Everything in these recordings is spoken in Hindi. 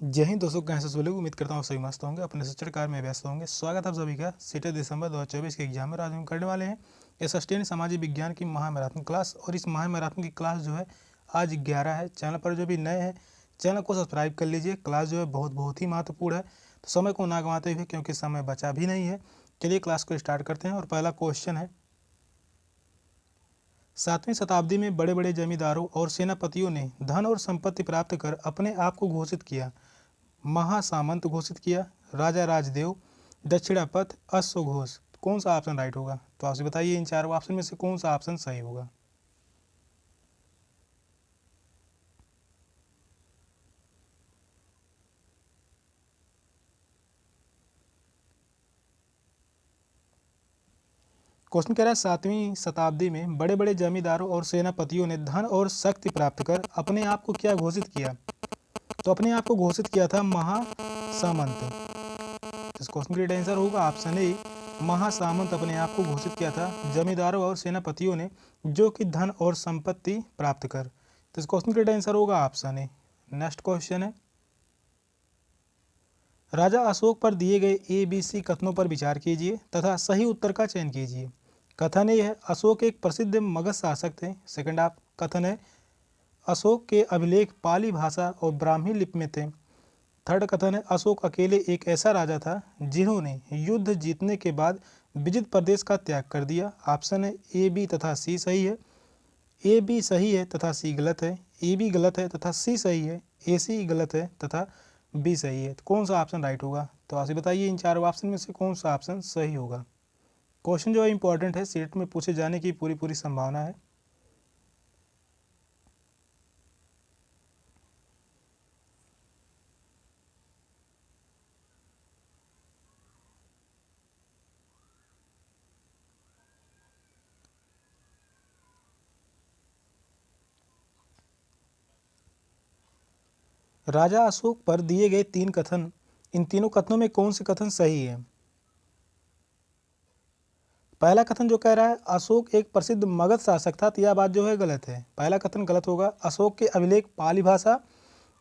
जय हिंद दोस्तों, कैसे सोले उम्मीद करता हूँ सभी मस्त होंगे, अपने शिक्षण कार्य में व्यस्त होंगे। स्वागत है आप सभी का सीटें दिसंबर 2024 के एग्जाम में। आज हम करने वाले हैं ये सस्टेन सामाजिक विज्ञान की महामैराथन क्लास। और इस महामैराथन की क्लास जो है आज 11 है। चैनल पर जो भी नए हैं चैनल को सब्सक्राइब कर लीजिए। क्लास जो है बहुत ही महत्वपूर्ण है, तो समय को ना गंवाते हुए, क्योंकि समय बचा भी नहीं है, चलिए क्लास को स्टार्ट करते हैं। और पहला क्वेश्चन है, 7वीं शताब्दी में बड़े बड़े जमींदारों और सेनापतियों ने धन और संपत्ति प्राप्त कर अपने आप को घोषित किया। महासामंत घोषित किया, राजा राजदेव, दक्षिणापथ, अश्वघोष। कौन सा ऑप्शन राइट होगा? तो आपसे बताइए इन चारों ऑप्शन में से कौन सा ऑप्शन सही होगा। क्वेश्चन कह रहा है 7वीं शताब्दी में बड़े बड़े जमींदारों और सेनापतियों ने धन और शक्ति प्राप्त कर अपने आप को क्या घोषित किया? तो अपने आप को घोषित किया था महासामंत। इस क्वेश्चन का आंसर होगा ऑप्शन ए, महासामंत अपने आप को घोषित किया था जमींदारों और सेनापतियों ने, जो कि धन और संपत्ति प्राप्त कर। तो इस क्वेश्चन का आंसर होगा ऑप्शन ए। नेक्स्ट क्वेश्चन है, राजा अशोक पर दिए गए ABC कथनों पर विचार कीजिए तथा सही उत्तर का चयन कीजिए। कथन ए है, अशोक एक प्रसिद्ध मगध शासक थे। सेकंड आप कथन है, अशोक के अभिलेख पाली भाषा और ब्राह्मी लिपि में थे। थर्ड कथन है, अशोक अकेले एक ऐसा राजा था जिन्होंने युद्ध जीतने के बाद विजित प्रदेश का त्याग कर दिया। ऑप्शन है ए, बी तथा सी सही है। ए बी सही है तथा सी गलत है, ए बी गलत है तथा सी सही है, ए सी गलत है तथा बी सही है। तो कौन सा ऑप्शन राइट होगा? तो आप बताइए इन चारों ऑप्शन में से कौन सा ऑप्शन सही होगा। क्वेश्चन जो है इंपॉर्टेंट है, सीट में पूछे जाने की पूरी संभावना है। राजा अशोक पर दिए गए 3 कथन, इन तीनों कथनों में कौन से कथन सही है? पहला कथन जो कह रहा है अशोक एक प्रसिद्ध मगध शासक था, तो यह बात जो है गलत है। पहला कथन गलत होगा। अशोक के अभिलेख पाली भाषा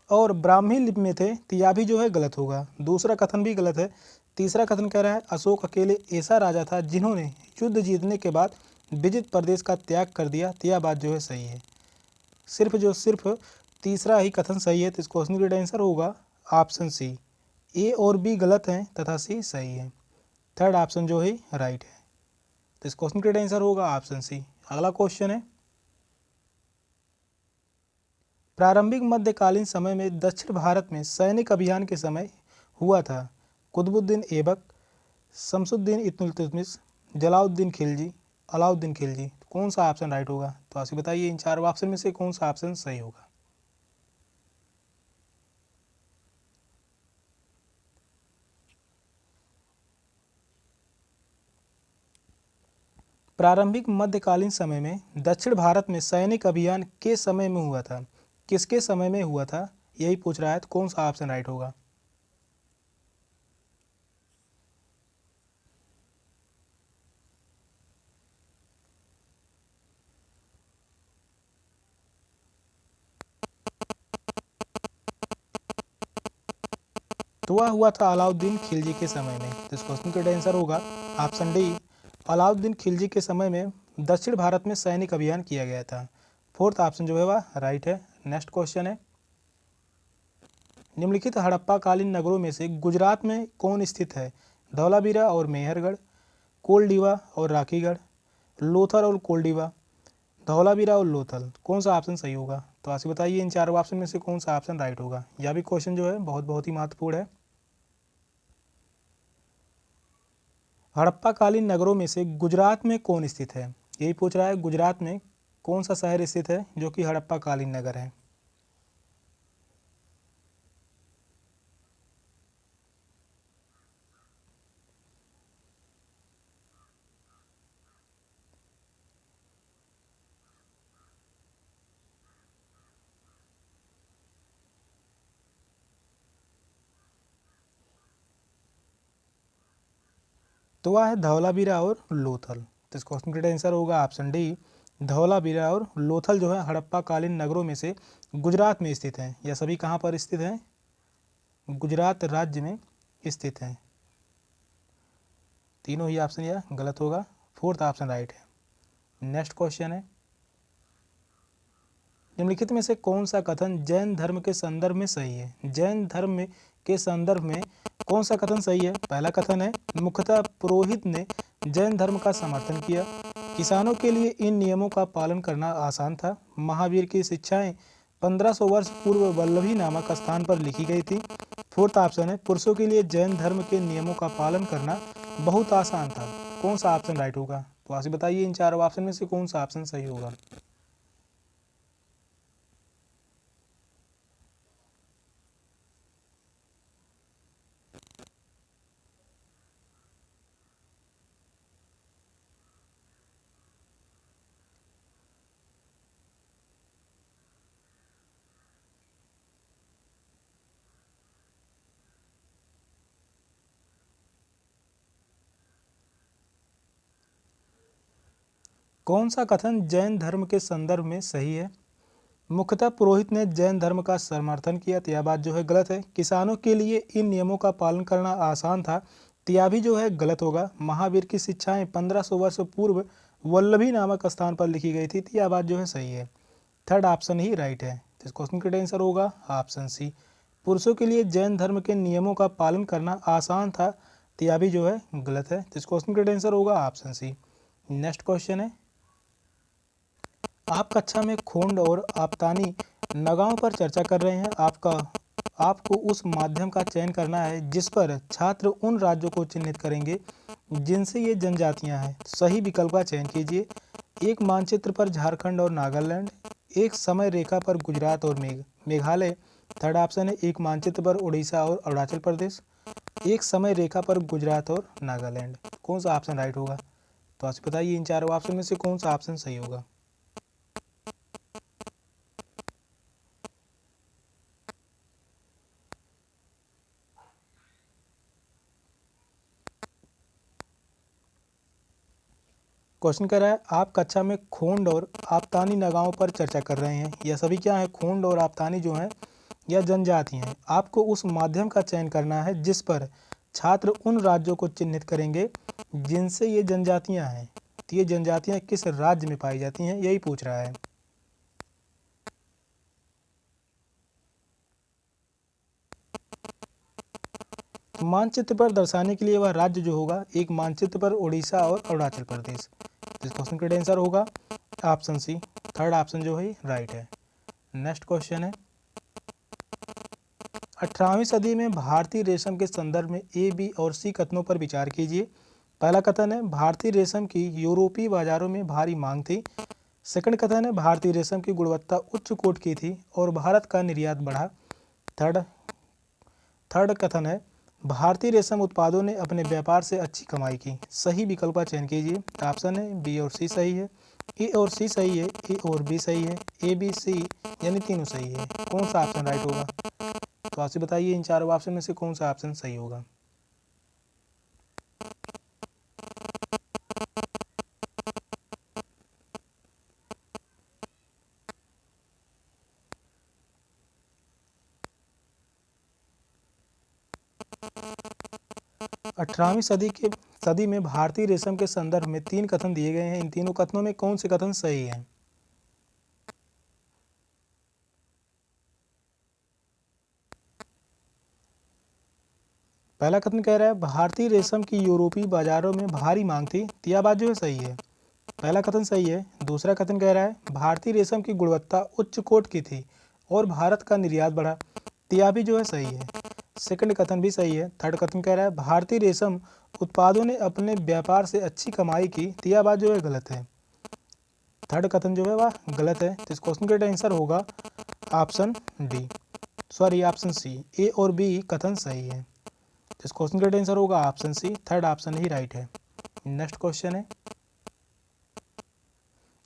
और ब्राह्मी लिपि में थे, तो यह भी जो है गलत होगा। दूसरा कथन भी गलत है। तीसरा कथन कह रहा है अशोक अकेले ऐसा राजा था जिन्होंने युद्ध जीतने के बाद विजित प्रदेश का त्याग कर दिया, तो यह बात जो है सही है। सिर्फ तीसरा ही कथन सही है। तो इस क्वेश्चन का आंसर होगा ऑप्शन सी। ए और बी गलत हैं तथा सी सही है। थर्ड ऑप्शन जो है राइट है। तो इस क्वेश्चन का आंसर होगा ऑप्शन सी। अगला क्वेश्चन है, प्रारंभिक मध्यकालीन समय में दक्षिण भारत में सैनिक अभियान के समय हुआ था। कुतुबुद्दीन ऐबक, शमसुद्दीन इल्तुतमिश, जलालुद्दीन खिलजी, अलाउद्दीन खिलजी। कौन सा ऑप्शन राइट होगा? तो आपसे बताइए इन चारों ऑप्शन में से कौन सा ऑप्शन सही होगा। प्रारंभिक मध्यकालीन समय में दक्षिण भारत में सैनिक अभियान के समय में हुआ था। किसके समय में हुआ था यही पूछ रहा है, तो कौन सा ऑप्शन राइट होगा। तो वह हुआ था अलाउद्दीन खिलजी के समय में। तो इस क्वेश्चन का आंसर होगा ऑप्शन डी, अलाउद्दीन खिलजी के समय में दक्षिण भारत में सैनिक अभियान किया गया था। फोर्थ ऑप्शन जो है वह राइट है। नेक्स्ट क्वेश्चन है, निम्नलिखित हड़प्पा कालीन नगरों में से गुजरात में कौन स्थित है? धौलावीरा और मेहरगढ़, कोलडीवा और राखीगढ़, लोथल और कोलडीवा, धौलावीरा और लोथल। कौन सा ऑप्शन सही होगा? तो आपसे बताइए इन चारों ऑप्शन में से कौन सा ऑप्शन राइट होगा। यह भी क्वेश्चन जो है बहुत ही महत्वपूर्ण है। हड़प्पा कालीन नगरों में से गुजरात में कौन स्थित है? यही पूछ रहा है, गुजरात में कौन सा शहर स्थित है जो कि हड़प्पा कालीन नगर है। तो वह है धौलावीरा और लोथल। तो इस क्वेश्चन का आंसर होगा ऑप्शन डी, धौलावीरा और लोथल जो है हड़प्पा कालीन नगरों में से गुजरात में स्थित हैं। यह सभी कहाँ पर स्थित हैं? गुजरात राज्य में स्थित है। तीनों ही ऑप्शन यह गलत होगा, फोर्थ ऑप्शन राइट है। नेक्स्ट क्वेश्चन है, निम्नलिखित में से कौन सा कथन जैन धर्म के संदर्भ में सही है? जैन धर्म के संदर्भ में कौन सा कथन सही है? पहला कथन है, मुख्यतः पुरोहित ने जैन धर्म का समर्थन किया, किसानों के लिए इन नियमों का पालन करना आसान था, महावीर की शिक्षाएं 1500 वर्ष पूर्व वल्लभी नामक स्थान पर लिखी गई थी। फोर्थ ऑप्शन है, पुरुषों के लिए जैन धर्म के नियमों का पालन करना बहुत आसान था। कौन सा ऑप्शन राइट होगा? तो आप बताइए इन चारों ऑप्शन में से कौन सा ऑप्शन सही होगा। कौन सा कथन जैन धर्म के संदर्भ में सही है? मुख्यतः पुरोहित ने जैन धर्म का समर्थन किया, तो यह बात जो है गलत है। किसानों के लिए इन नियमों का पालन करना आसान था, तो यह भी जो है गलत होगा। महावीर की शिक्षाएं 1500 वर्ष पूर्व वल्लभी नामक स्थान पर लिखी गई थी, तो यह बात जो है सही है। थर्ड ऑप्शन ही राइट है। तो इस क्वेश्चन का आंसर होगा ऑप्शन सी, पुरुषों के लिए जैन धर्म के नियमों का पालन करना आसान था, तो यह भी जो है गलत है। तो इस क्वेश्चन का आंसर होगा ऑप्शन सी। नेक्स्ट क्वेश्चन है, आप कक्षा में खोंड और आपतानी नगाओं पर चर्चा कर रहे हैं। आपको उस माध्यम का चयन करना है जिस पर छात्र उन राज्यों को चिन्हित करेंगे जिनसे ये जनजातियां हैं। सही विकल्प का चयन कीजिए। एक मानचित्र पर झारखंड और नागालैंड, एक समय रेखा पर गुजरात और मेघालय। थर्ड ऑप्शन है, एक मानचित्र पर उड़ीसा और अरुणाचल प्रदेश, एक समय रेखा पर गुजरात और नागालैंड। कौन सा ऑप्शन राइट होगा? तो आप बताइए इन चारों ऑप्शन में से कौन सा ऑप्शन सही होगा। क्वेश्चन कह रहा है, आप कक्षा में खोंड और आपतानी नगाओं पर चर्चा कर रहे हैं। यह सभी क्या है? खोंड और आपतानी जो हैं यह जनजाति हैं। आपको उस माध्यम का चयन करना है जिस पर छात्र उन राज्यों को चिन्हित करेंगे जिनसे ये जनजातियां हैं। तो ये जनजातियां किस राज्य में पाई जाती हैं, यही पूछ रहा है। तो मानचित्र पर दर्शाने के लिए वह राज्य जो होगा, एक मानचित्र पर उड़ीसा और अरुणाचल प्रदेश। इस क्वेश्चन का आंसर होगा ऑप्शन सी। थर्ड ऑप्शन जो है राइट है। नेक्स्ट क्वेश्चन है, 18वीं सदी में भारतीय रेशम के संदर्भ में ए, बी और सी कथनों पर विचार कीजिए। पहला कथन है, भारतीय रेशम की यूरोपीय बाजारों में भारी मांग थी। सेकंड कथन है, भारतीय रेशम की गुणवत्ता उच्च कोटि की थी और भारत का निर्यात बढ़ा। थर्ड कथन है, भारतीय रेशम उत्पादों ने अपने व्यापार से अच्छी कमाई की। सही विकल्प का चयन कीजिए। ऑप्शन है बी और सी सही है, ए और सी सही है, ए और बी सही है, ए बी सी यानी तीनों सही है। कौन सा ऑप्शन राइट होगा? तो आपसे बताइए इन चारों ऑप्शन में से कौन सा ऑप्शन सही होगा। अठारहवीं सदी में भारतीय रेशम के संदर्भ में 3 कथन दिए गए हैं। इन तीनों कथनों में कौन से कथन सही हैं? पहला कथन कह रहा है, भारतीय रेशम की यूरोपीय बाजारों में भारी मांग थी। तो यह बात जो है सही है, पहला कथन सही है। दूसरा कथन कह रहा है, भारतीय रेशम की गुणवत्ता उच्च कोटि की थी और भारत का निर्यात बढ़ा। तो यह भी जो है सही है। सेकंड कथन भी सही है। थर्ड कथन कह रहा है, भारतीय रेशम उत्पादों ने अपने व्यापार से अच्छी कमाई की। तो यह बात जो है गलत है। थर्ड कथन जो है वह गलत है। तो इस क्वेश्चन का आंसर होगा option D, sorry option C. A और बी कथन सही है। तो इस क्वेश्चन का आंसर होगा ऑप्शन सी। थर्ड ऑप्शन ही राइट है। नेक्स्ट क्वेश्चन है,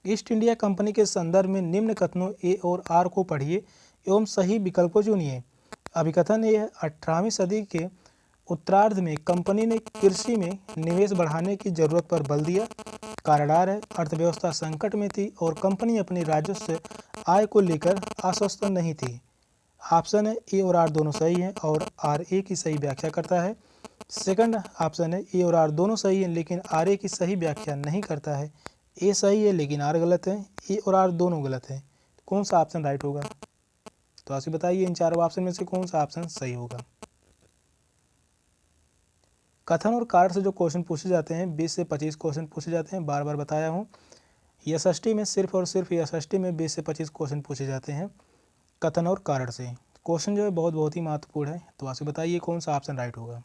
ईस्ट इंडिया कंपनी के संदर्भ में निम्न कथनों ए और आर को पढ़िए एवं सही विकल्प को चुनिए। अभिकथन ए है, 18वीं सदी के उत्तरार्ध में कंपनी ने कृषि में निवेश बढ़ाने की जरूरत पर बल दिया। कारण आर है, अर्थव्यवस्था संकट में थी और कंपनी अपनी राजस्व आय को लेकर आश्वस्त नहीं थी। ऑप्शन है ए और आर दोनों सही हैं और आर ए की सही व्याख्या करता है। सेकंड ऑप्शन है ए और आर दोनों सही हैं लेकिन आर ए की सही व्याख्या नहीं करता है। ए सही है लेकिन आर गलत है, ए और आर दोनों गलत है। कौन सा ऑप्शन राइट होगा? तो आप बताइए इन चारों ऑप्शन में से कौन सा ऑप्शन सही होगा। कथन और कारण से जो क्वेश्चन पूछे जाते हैं 20 से 25 क्वेश्चन पूछे जाते हैं, बार बार बताया हूँ। एसएसटी में सिर्फ और सिर्फ एसएसटी में 20 से 25 क्वेश्चन पूछे जाते हैं कथन और कारण से। क्वेश्चन जो है बहुत ही महत्वपूर्ण है। तो आपसे बताइए कौन सा ऑप्शन राइट होगा।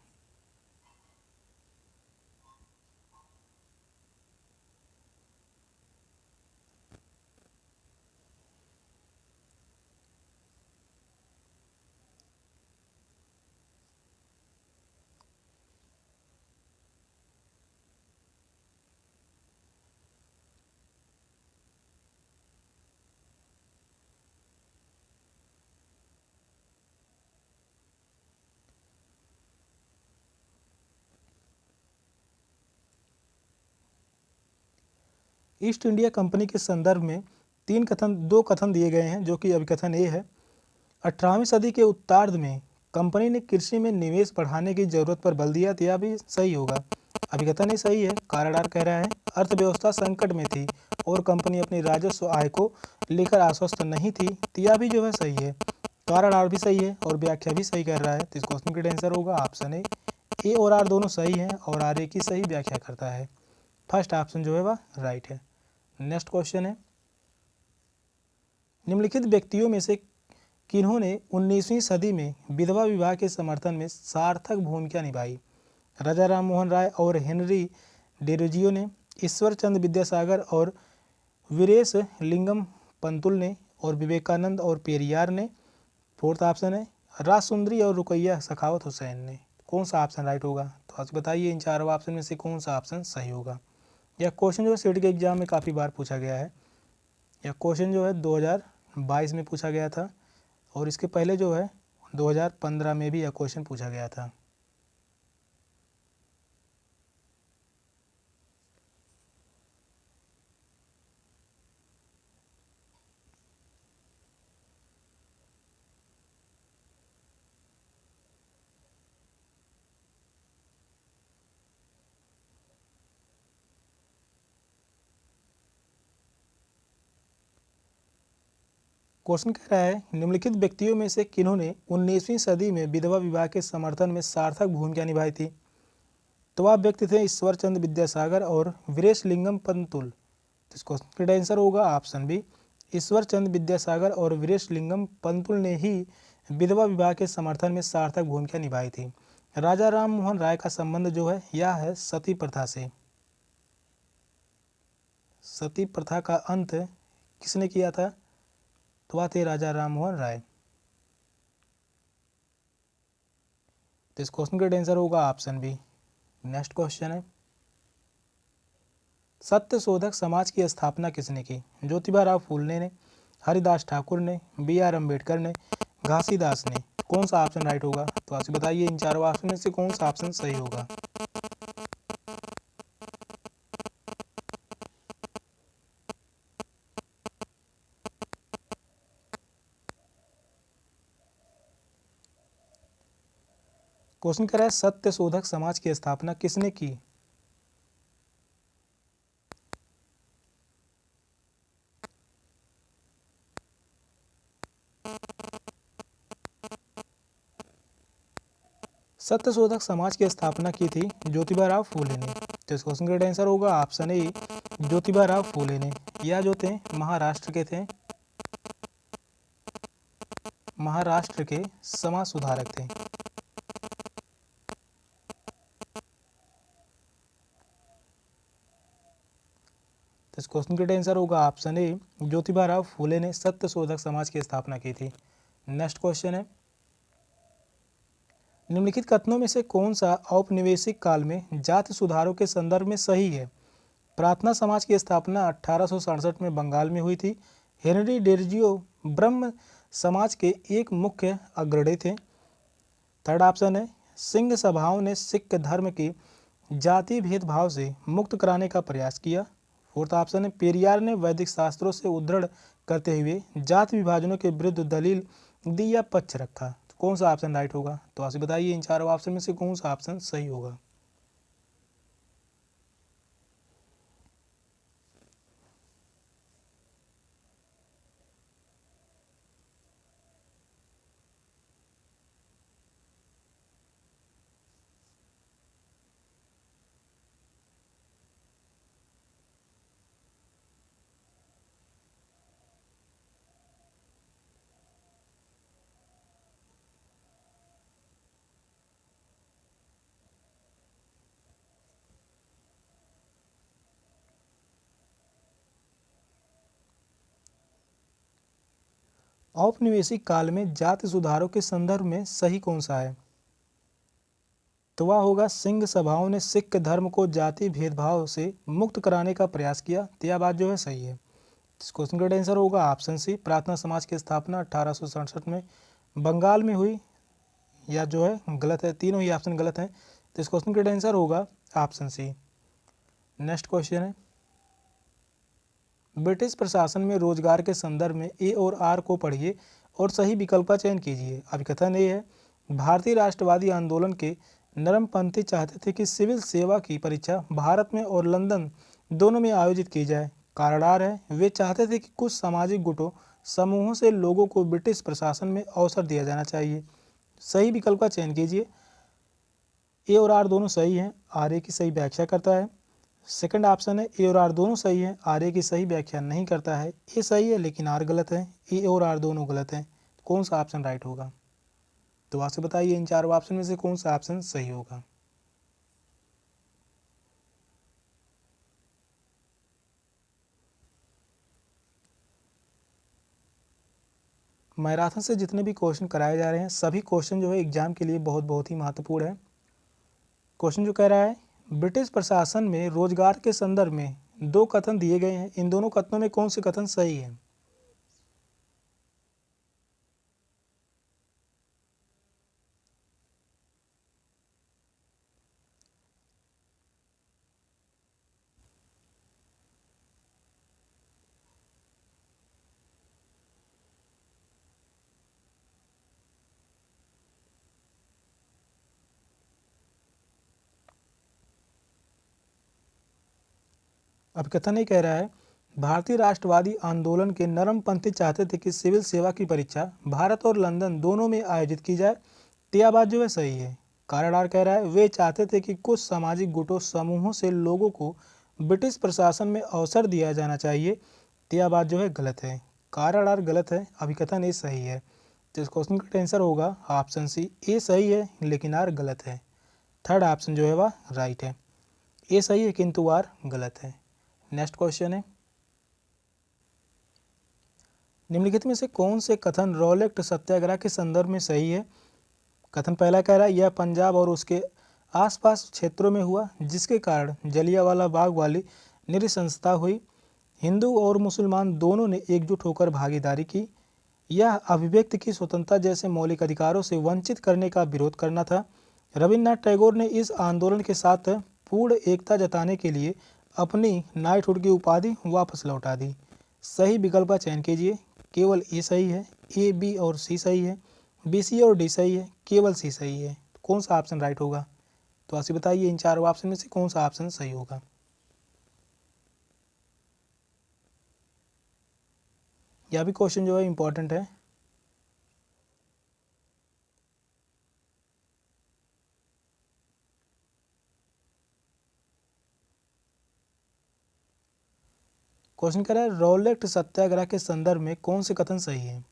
ईस्ट इंडिया कंपनी के संदर्भ में दो कथन दिए गए हैं, जो कि अभिकथन ए है। 18वीं सदी के उत्तरार्ध में कंपनी ने कृषि में निवेश बढ़ाने की जरूरत पर बल दिया, तो यह भी सही होगा। अभिकथन ए सही है। कारण आर कह रहा है अर्थव्यवस्था संकट में थी और कंपनी अपनी राजस्व आय को लेकर आश्वस्त नहीं थी, तो यह भी जो है सही है। कारण आर भी सही है और व्याख्या भी सही कर रहा है। तो इस क्वेश्चन का आंसर होगा ऑप्शन ए और आर दोनों सही हैं और आर ए की सही व्याख्या करता है। फर्स्ट ऑप्शन जो है वह राइट है। नेक्स्ट क्वेश्चन है, निम्नलिखित व्यक्तियों में से किन्होंने 19वीं सदी में विधवा विवाह के समर्थन में सार्थक भूमिका निभाई? राजा राम मोहन राय और हेनरी डेरोजियो ने, ईश्वर चंद्र विद्यासागर और वीरेश लिंगम पंतुल ने, और विवेकानंद और पेरियार ने। फोर्थ ऑप्शन है राजसुंदरी और रुकैया सखावत हुसैन ने। कौन सा ऑप्शन राइट होगा? तो आप बताइए इन चारों ऑप्शन में से कौन सा ऑप्शन सही होगा। यह क्वेश्चन जो है सीट के एग्जाम में काफ़ी बार पूछा गया है। यह क्वेश्चन जो है 2022 में पूछा गया था और इसके पहले जो है 2015 में भी यह क्वेश्चन पूछा गया था। क्वेश्चन कह रहा है निम्नलिखित व्यक्तियों में से किन्होंने 19वीं सदी में विधवा विवाह के समर्थन में सार्थक भूमिका निभाई थी? तो वह व्यक्ति थे ईश्वर चंद्र विद्यासागर और वीरेश लिंगम पंतुल। तो इस क्वेश्चन का आंसर होगा ऑप्शन बी, ईश्वर चंद्र विद्यासागर और वीरेश लिंगम पंतुल ने ही विधवा विवाह के समर्थन में सार्थक भूमिका निभाई थी। राजा राम मोहन राय का संबंध जो है यह है सती प्रथा से। सती प्रथा का अंत किसने किया था? तो वह थे राजा राम मोहन राय। तो इस क्वेश्चन का आंसर होगा ऑप्शन बी। नेक्स्ट क्वेश्चन है, सत्य शोधक समाज की स्थापना किसने की? ज्योतिबा राव फूले ने, हरिदास ठाकुर ने, बी आर अम्बेडकर ने, घासीदास ने। कौन सा ऑप्शन राइट होगा? तो आप बताइए इन चारों ऑप्शन में से कौन सा ऑप्शन सही होगा। क्वेश्चन कह रहा है सत्य शोधक समाज की स्थापना किसने की? सत्य शोधक समाज की स्थापना की थी ज्योतिबा राव फूले ने। तो इस क्वेश्चन का आंसर होगा ऑप्शन ए, ज्योतिबा राव फूले ने। यह जो थे महाराष्ट्र के थे, महाराष्ट्र के समाज सुधारक थे। तो इस क्वेश्चन का आंसर होगा ऑप्शन ए, ज्योतिबा राव फूले ने सत्य शोधक समाज की स्थापना की थी। नेक्स्ट क्वेश्चन है, निम्नलिखित कथनों में से कौन सा औपनिवेशिक काल में जाति सुधारों के संदर्भ में सही है? प्रार्थना समाज की स्थापना 1867 में बंगाल में हुई थी। हेनरी डेरोजियो ब्रह्म समाज के एक मुख्य अग्रणी थे। थर्ड ऑप्शन है सिंह सभाओं ने सिख धर्म की जाति भेदभाव से मुक्त कराने का प्रयास किया। फोर्थ ऑप्शन है पेरियार ने वैदिक शास्त्रों से उद्धृढ़ करते हुए जाति विभाजनों के विरुद्ध दलील दी या पक्ष रखा। तो कौन सा ऑप्शन राइट होगा? तो आप बताइए इन चारों ऑप्शन में से कौन सा ऑप्शन सही होगा। औपनिवेशिक काल में जाति सुधारों के संदर्भ में सही कौन सा है? तो वह होगा सिंह सभाओं ने सिख धर्म को जाति भेदभाव से मुक्त कराने का प्रयास किया। तो यह बात जो है सही है। इस क्वेश्चन का आंसर होगा ऑप्शन सी, प्रार्थना समाज की स्थापना 1867 में बंगाल में हुई। या जो है गलत है, तीनों ही ऑप्शन गलत हैं। तो इस क्वेश्चन का आंसर होगा ऑप्शन सी। नेक्स्ट क्वेश्चन है, ब्रिटिश प्रशासन में रोजगार के संदर्भ में ए और आर को पढ़िए और सही विकल्प का चयन कीजिए। अभिकथन ए है, भारतीय राष्ट्रवादी आंदोलन के नरमपंथी चाहते थे कि सिविल सेवा की परीक्षा भारत में और लंदन दोनों में आयोजित की जाए। कारण आर है, वे चाहते थे कि कुछ सामाजिक गुटों समूहों से लोगों को ब्रिटिश प्रशासन में अवसर दिया जाना चाहिए। सही विकल्प का चयन कीजिए। ए और आर दोनों सही हैं, आर ए की सही व्याख्या करता है। सेकंड ऑप्शन है ए और आर दोनों सही है, आर ए की सही व्याख्या नहीं करता है। ए सही है लेकिन आर गलत है। ए और आर दोनों गलत हैं। कौन सा ऑप्शन राइट होगा? तो आपसे बताइए इन चारों ऑप्शन में से कौन सा ऑप्शन सही होगा। मैराथन से जितने भी क्वेश्चन कराए जा रहे हैं सभी क्वेश्चन जो है एग्जाम के लिए बहुत ही महत्वपूर्ण है। क्वेश्चन जो कह रहा है, ब्रिटिश प्रशासन में रोजगार के संदर्भ में दो कथन दिए गए हैं, इन दोनों कथनों में कौन से कथन सही है? अब कथन ये कह रहा है, भारतीय राष्ट्रवादी आंदोलन के नरमपंथी चाहते थे कि सिविल सेवा की परीक्षा भारत और लंदन दोनों में आयोजित की जाए। तो यह बात जो है सही है। कारण आर कह रहा है, वे चाहते थे कि कुछ सामाजिक गुटों समूहों से लोगों को ब्रिटिश प्रशासन में अवसर दिया जाना चाहिए। तो यह बात जो है गलत है। कारण आर गलत है, अभिकथन ए सही है। तो इस क्वेश्चन का आंसर होगा ऑप्शन सी, ए सही है लेकिन आर गलत है। थर्ड ऑप्शन जो है वह राइट है। ए सही है किंतु आर गलत है। नेक्स्ट क्वेश्चन है, निम्नलिखित में से कौन से कथन रॉलेट सत्याग्रह के संदर्भ में सही है? कथन पहला कह रहा है, यह पंजाब और उसके आसपास क्षेत्रों में हुआ जिसके कारण जलियांवाला बाग वाली नृशंसता हुई। हिंदू और मुसलमान दोनों ने एकजुट होकर भागीदारी की। यह अभिव्यक्ति की स्वतंत्रता जैसे मौलिक अधिकारों से वंचित करने का विरोध करना था। रविन्द्रनाथ टैगोर ने इस आंदोलन के साथ पूर्ण एकता जताने के लिए अपनी नाइटहुड की उपाधि वापस लौटा दी। सही विकल्प का चयन कीजिए। केवल ए सही है, ए बी और सी सही है, बी सी और डी सही है, केवल सी सही है। कौन सा ऑप्शन राइट होगा? तो आपसे बताइए इन चारों ऑप्शन में से कौन सा ऑप्शन सही होगा। यह भी क्वेश्चन जो है इंपॉर्टेंट है। क्वेश्चन कह रहा है, रॉलेट सत्याग्रह के संदर्भ में कौन से कथन सही है?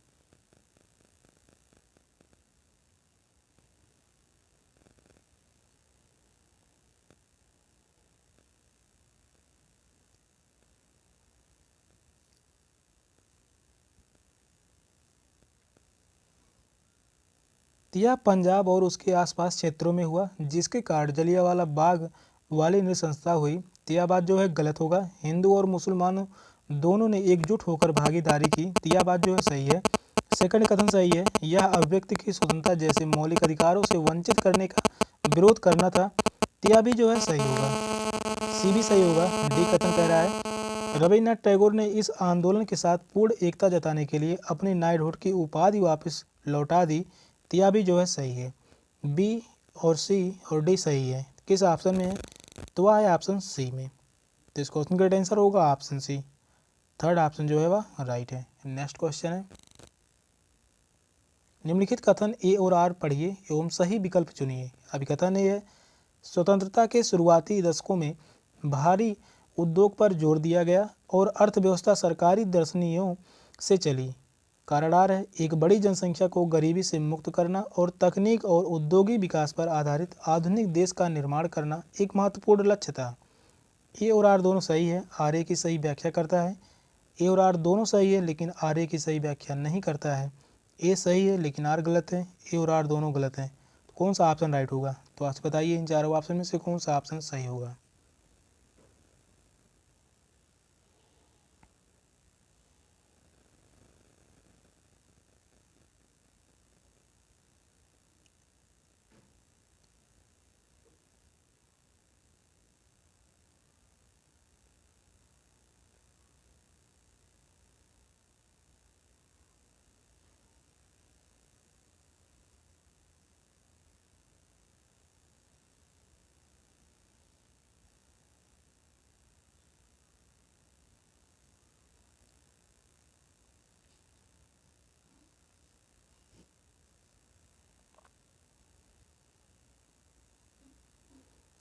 यह पंजाब और उसके आसपास क्षेत्रों में हुआ जिसके कारण जलियांवाला बाग वाली नृशंसता हुई। तो यह बात जो है गलत होगा। हिंदू और मुसलमान दोनों ने एकजुट होकर भागीदारी की। तो यह बात जो है सही है। सेकंड कथन सही है, यह अभिव्यक्ति की स्वतंत्रता जैसे मौलिक अधिकारों से वंचित करने का विरोध करना था। तो यह भी जो है सही होगा, सी भी सही होगा। डी कथन कह रहा है, रविन्द्रनाथ टैगोर ने इस आंदोलन के साथ पूर्ण एकता जताने के लिए अपनी नाइटहुड की उपाधि वापस लौटा दी, तो यह भी जो है सही है। बी और सी और डी सही है। किस ऑप्शन में है? तो वह है ऑप्शन सी में। तो इस क्वेश्चन का आंसर होगा ऑप्शन सी। थर्ड ऑप्शन जो है वह राइट है। नेक्स्ट क्वेश्चन है, निम्नलिखित कथन ए और आर पढ़िए एवं सही विकल्प चुनिए। अभी कथन ए है, स्वतंत्रता के शुरुआती दशकों में भारी उद्योग पर जोर दिया गया और अर्थव्यवस्था सरकारी दर्शनियों से चली। कारण आर है, एक बड़ी जनसंख्या को गरीबी से मुक्त करना और तकनीक और औद्योगिक विकास पर आधारित आधुनिक देश का निर्माण करना एक महत्वपूर्ण लक्ष्य था। ए और आर दोनों सही है, आर ए की सही व्याख्या करता है। ए और आर दोनों सही है लेकिन आर ए की सही व्याख्या नहीं करता है। ए सही है लेकिन आर गलत है। ए और आर दोनों गलत हैं। तो कौन सा ऑप्शन राइट होगा? तो आप बताइए इन चारों ऑप्शन में से कौन सा ऑप्शन सही होगा।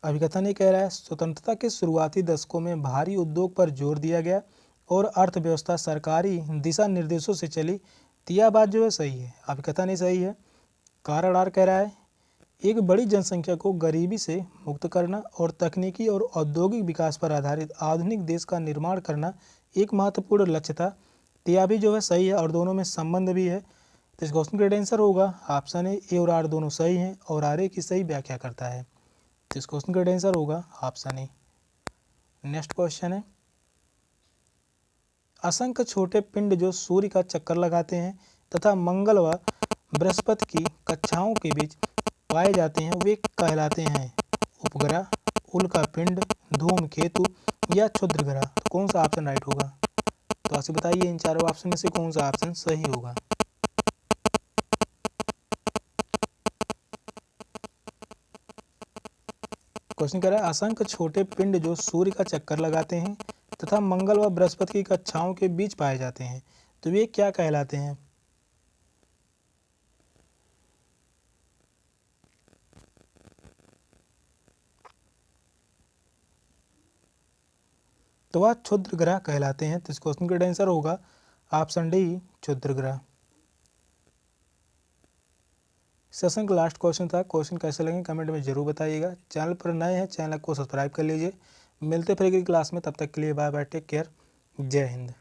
अभिकथन ये कह रहा है, स्वतंत्रता के शुरुआती दशकों में भारी उद्योग पर जोर दिया गया और अर्थव्यवस्था सरकारी दिशा निर्देशों से चली। तो यह बात जो है सही है। अभिकथन ये सही है। कारण आर कह रहा है, एक बड़ी जनसंख्या को गरीबी से मुक्त करना और तकनीकी और औद्योगिक विकास पर आधारित आधुनिक देश का निर्माण करना एक महत्वपूर्ण लक्ष्य था। तो यह भी जो है सही है और दोनों में संबंध भी है। तो इस क्वेश्चन का आंसर होगा ऑप्शन ए और आर दोनों सही हैं और आर ए की सही व्याख्या करता है। तो इस क्वेश्चन का आंसर होगा ऑप्शन ए। नेक्स्ट क्वेश्चन है, असंख्य छोटे पिंड जो सूर्य का चक्कर लगाते हैं तथा मंगल व बृहस्पति की कक्षाओं के बीच पाए जाते हैं, वे कहलाते हैं उपग्रह, उल्का पिंड, धूमकेतु या क्षुद्र ग्रह। तो कौन सा ऑप्शन राइट होगा? तो आपसे बताइए इन चारों ऑप्शन में से कौन सा ऑप्शन सही होगा। क्वेश्चन कह रहा है, असंख्य छोटे पिंड जो सूर्य का चक्कर लगाते हैं तथा मंगल व बृहस्पति की कक्षाओं के बीच पाए जाते हैं, तो वे क्या कहलाते हैं? तो वह क्षुद्र ग्रह कहलाते हैं। तो इस क्वेश्चन का आंसर होगा ऑप्शन डी, क्षुद्र ग्रह। सेशन का लास्ट क्वेश्चन था। क्वेश्चन कैसे लगे कमेंट में जरूर बताइएगा। चैनल पर नए हैं, चैनल को सब्सक्राइब कर लीजिए। मिलते फिर अगली क्लास में, तब तक के लिए बाय बाय, टेक केयर, जय हिंद।